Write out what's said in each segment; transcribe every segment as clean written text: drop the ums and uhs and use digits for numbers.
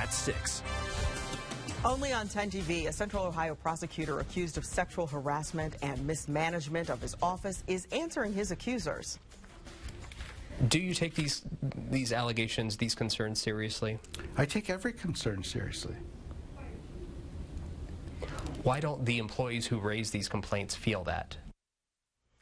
at 6. Only on 10 TV, a Central Ohio prosecutor accused of sexual harassment and mismanagement of his office is answering his accusers. Do you take these allegations, these concerns seriously? I take every concern seriously. Why don't the employees who raise these complaints feel that?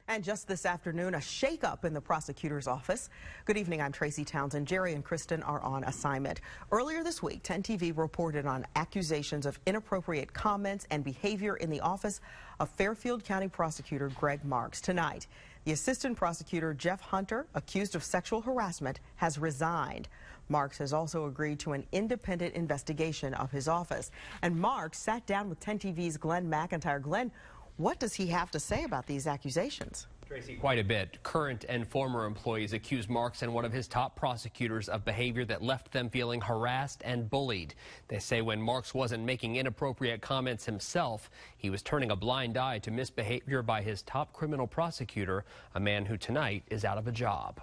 And just this afternoon, a shakeup in the prosecutor's office. Good evening, I'm Tracy Townsend. Jerry and Kristen are on assignment. Earlier this week, 10 TV reported on accusations of inappropriate comments and behavior in the office of Fairfield County Prosecutor Greg Marx. Tonight, the assistant prosecutor, Jeff Hunter, accused of sexual harassment, has resigned. Marx has also agreed to an independent investigation of his office. And Marx sat down with 10 TV's Glenn McIntyre. Glenn, what does he have to say about these accusations? Tracy, quite a bit. Current and former employees accuse Marx and one of his top prosecutors of behavior that left them feeling harassed and bullied. They say when Marx wasn't making inappropriate comments himself, he was turning a blind eye to misbehavior by his top criminal prosecutor, a man who tonight is out of a job.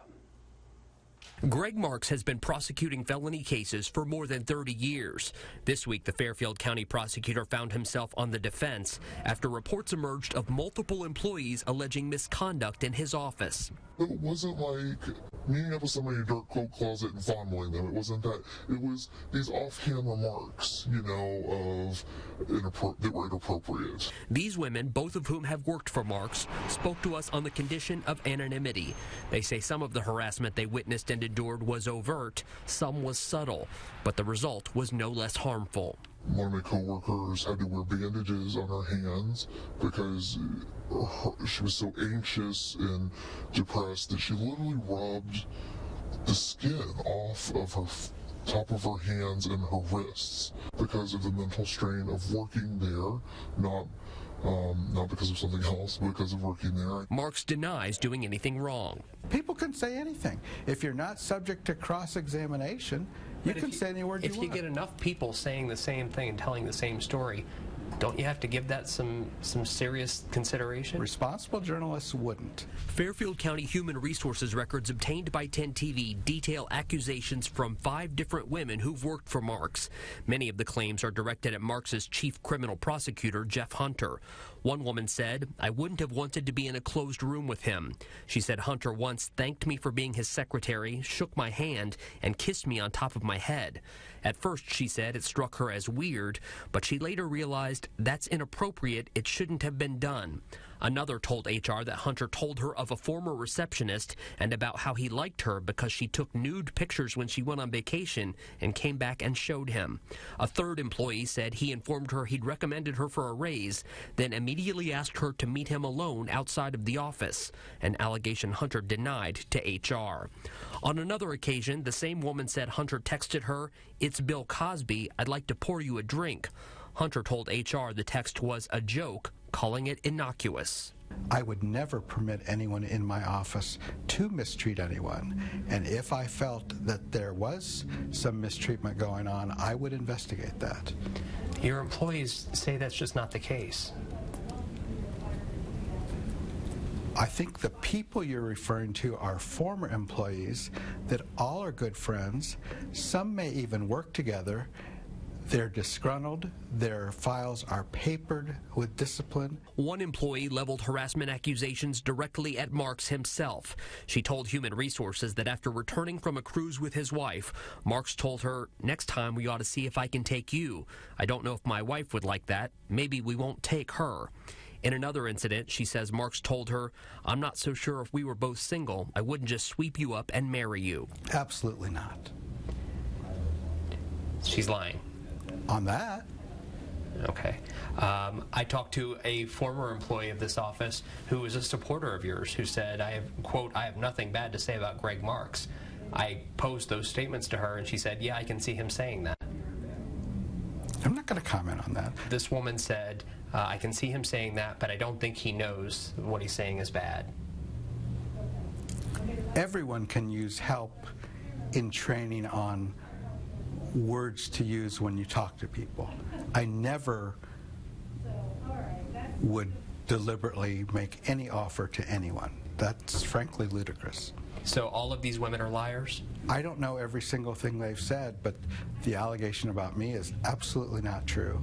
Greg Marx has been prosecuting felony cases for more than 30 years. This week, the Fairfield County prosecutor found himself on the defense after reports emerged of multiple employees alleging misconduct in his office. It wasn't like meeting up with somebody in a dark coat closet and fondling them. It wasn't that. It was these offhand remarks, that were inappropriate. These women, both of whom have worked for Marx, spoke to us on the condition of anonymity. They say some of the harassment they witnessed and endured was overt, some was subtle, but the result was no less harmful. One of my coworkers had to wear bandages on her hands because she was so anxious and depressed that she literally rubbed the skin off of her top of her hands and her wrists because of the mental strain of working there, not because of something else, but because of working there. Marx denies doing anything wrong. People can say anything. If you're not subject to cross-examination, you can say any word you want. If you get enough people saying the same thing and telling the same story, don't you have to give that some serious consideration? Responsible journalists wouldn't. Fairfield County Human Resources records obtained by 10 TV detail accusations from 5 different women who've worked for Marx. Many of the claims are directed at Marx's chief criminal prosecutor, Jeff Hunter. One woman said, "I wouldn't have wanted to be in a closed room with him." She said Hunter once thanked me for being his secretary, shook my hand, and kissed me on top of my head. At first, she said, it struck her as weird, but she later realized that's inappropriate. It shouldn't have been done. Another told HR that Hunter told her of a former receptionist and about how he liked her because she took nude pictures when she went on vacation and came back and showed him. A third employee said he informed her he'd recommended her for a raise, then immediately asked her to meet him alone outside of the office, an allegation Hunter denied to HR. On another occasion, the same woman said Hunter texted her, "It's Bill Cosby, I'd like to pour you a drink." Hunter told HR the text was a joke, calling it innocuous. I would never permit anyone in my office to mistreat anyone. And if I felt that there was some mistreatment going on, I would investigate that. Your employees say that's just not the case. I think the people you're referring to are former employees that all are good friends. Some may even work together. They're disgruntled. Their files are papered with discipline. One employee leveled harassment accusations directly at Marx himself. She told Human Resources that after returning from a cruise with his wife, Marx told her, "Next time we ought to see if I can take you. I don't know if my wife would like that. Maybe we won't take her." In another incident, she says Marx told her, "I'm not so sure if we were both single, I wouldn't just sweep you up and marry you." Absolutely not. She's lying. On that? Okay. I talked to a former employee of this office who was a supporter of yours who said, I have nothing bad to say about Greg Marx. I posed those statements to her and she said, yeah, I can see him saying that. I'm not going to comment on that. This woman said, I can see him saying that, but I don't think he knows what he's saying is bad. Everyone can use help in training on words to use when you talk to people. I never would deliberately make any offer to anyone. That's frankly ludicrous. So all of these women are liars? I don't know every single thing they've said, but the allegation about me is absolutely not true.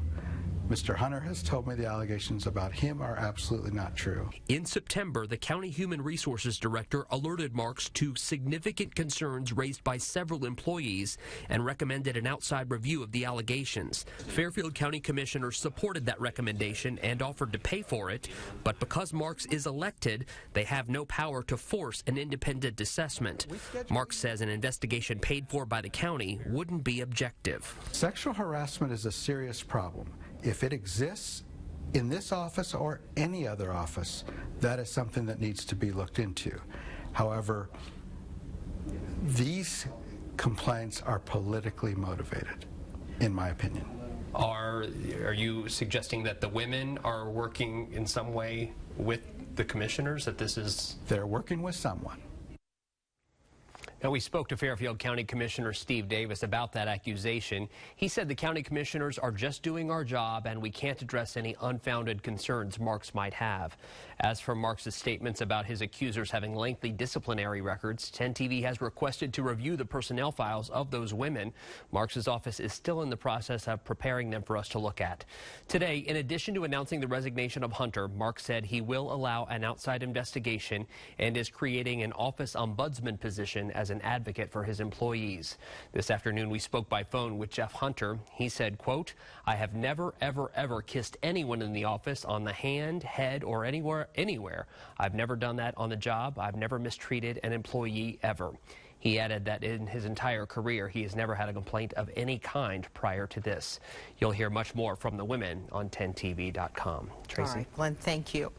Mr. Hunter has told me the allegations about him are absolutely not true. In September, the County Human Resources Director alerted Marx to significant concerns raised by several employees and recommended an outside review of the allegations. Fairfield County Commissioners supported that recommendation and offered to pay for it, but because Marx is elected, they have no power to force an independent assessment. Marx says an investigation paid for by the county wouldn't be objective. Sexual harassment is a serious problem. If it exists in this office or any other office, that is something that needs to be looked into. However, these complaints are politically motivated, in my opinion. Are you suggesting that the women are working in some way with the commissioners, that this is... They're working with someone. Now, we spoke to Fairfield County Commissioner Steve Davis about that accusation. He said the county commissioners are just doing our job and we can't address any unfounded concerns Marx might have. As for Marx's statements about his accusers having lengthy disciplinary records, 10 TV has requested to review the personnel files of those women. Marx's office is still in the process of preparing them for us to look at. Today, in addition to announcing the resignation of Hunter, Marx said he will allow an outside investigation and is creating an office ombudsman position as an advocate for his employees. This afternoon, we spoke by phone with Jeff Hunter. He said, quote, "I have never, ever, ever kissed anyone in the office on the hand, head, or anywhere. I've never done that on the job. I've never mistreated an employee ever." He added that in his entire career, he has never had a complaint of any kind prior to this. You'll hear much more from the women on 10tv.com. Tracy? All right, Glenn, thank you.